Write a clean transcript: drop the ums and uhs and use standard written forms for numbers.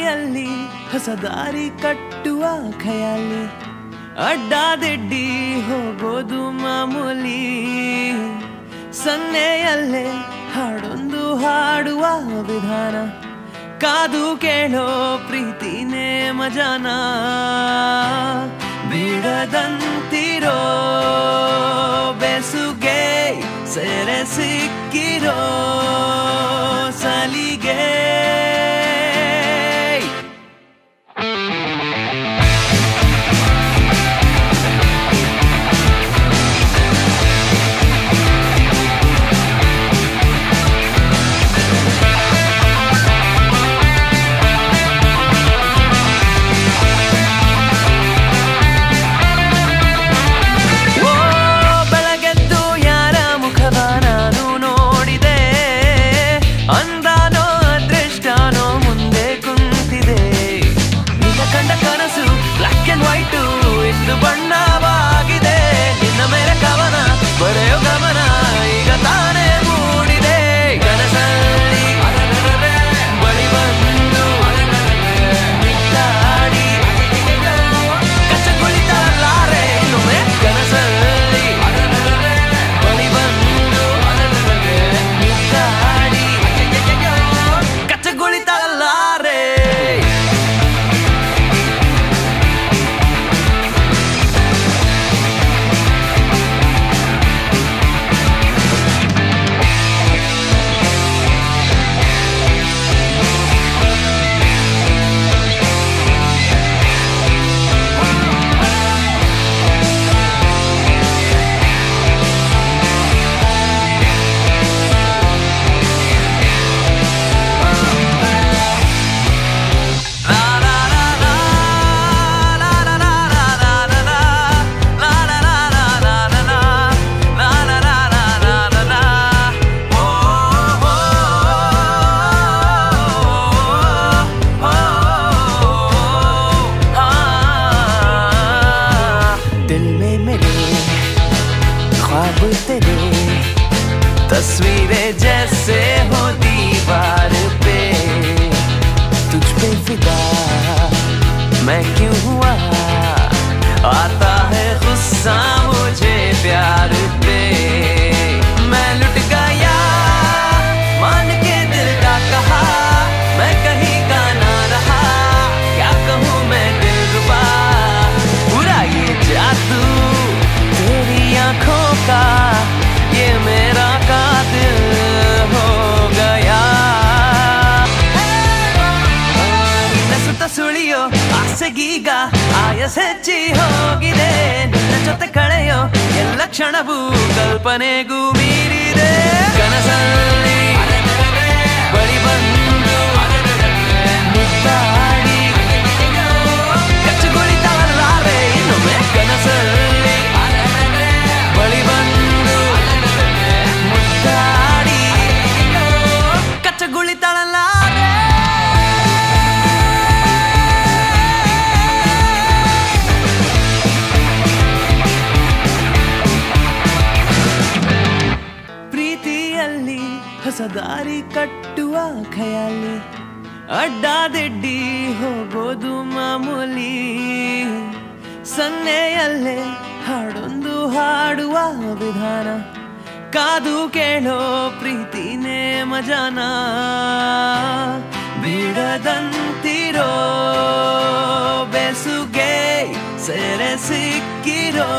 ಪ್ರೀತಿಯಲ್ಲಿ ಹೊಸ ದಾರಿ ಕಟ್ಟುವ ಖಯಾಲಿ ಅಡ್ಡಾದಿಡ್ಡಿ ಹೋಗೋದು ಮಾಮೂಲಿ ಸನ್ನೆಯಲ್ಲೇ ಹಾಡೊಂದು ಹಾಡುವ ವಿಧಾನ ಕಾದು ಕೇಳೋ ಪ್ರೀತಿನೇ ಮಜಾನ ಬಿಡದಂತಿರೋ ಬೆಸುಗೆ ಸೆರೆ ಸಿಕ್ಕಿರೋ ಸಲಿಗೆ ಬಣ್ಣವಾಗಿದೆ ನಿನ್ನ ಮೇಲೆ ಕವನ ಬರೆಯೋ ಗಮನ ಈಗ ತಾನೇ ಮೂಡಿದೆ ಕನಸಲ್ಲಿ ಬಳಿ ಬಂದು ಮಿಟ್ಟಾಡಿ ಕಚ್ಚಗುಳಿತಲಾರೆ ಇನ್ನೊಮ್ಮೆ ಕನಸಲ್ಲಿ ಬಳಿ ಬಂದು ಮಿಟ್ಟಾಡಿ ಕಚ್ಚಗುಳಿತಲಾರೆ तेरे तस्वीरें जैसे हो दीवार पे तुझ पे फिदा मैं क्यों हुआ आता है गुस्सा मुझे प्यार पे मैं लुट गया मान के दिल का कहा मैं कहीं का ना रहा क्या कहूँ मैं दिलरुबा पूरा ये जादू तेरी आँखों का ये मेरा कातिल हो गया ನಸುತ್ತ ಸುಳಿಯೋ ಆಸೆಗೀಗ ಆಯಸ ಹೆಚ್ಚಿ ಹೋಗಿದೆ ನಿನ್ನ ಜೊತೆ ಕಳೆಯೋ ಎಲ್ಲ ಕ್ಷಣವೂ ಕಲ್ಪನೆಗೂ ಮೀರಿದೆ ಕನಸಲ್ಲಿ ಬಳಿ ಬಂದು ಮುಟ್ಟಾಡಿ ಕಚ್ಚುಗುಳಿತಲಾರೆ ಇನ್ನೊಮ್ಮೆ ಕನಸಲ್ಲಿ ಬಳಿ ಬಂದು ಮುಟ್ಟಾಡಿ ಕಚ್ಚಗುಳಿತಲಾರೆ ಪ್ರೀತಿಯಲ್ಲಿ ಹೊಸ ದಾರಿ ಕಟ್ಟುವ ಖಯಾಲಿ ಅಡ್ಡಾದಿಡ್ಡಿ ಹೋಗೋದು ಮಾಮೂಲಿ ಸನ್ನೆಯಲ್ಲೇ ಹಾಡೊಂದು ಹಾಡುವ ವಿಧಾನ ಕಾದು ಕೇಳೋ ಪ್ರೀತಿನೇ ಮಜಾನ ಬಿಡದಂತಿರೋ ಬೆಸುಗೆ ಸೆರೆ ಸಿಕ್ಕಿರೋ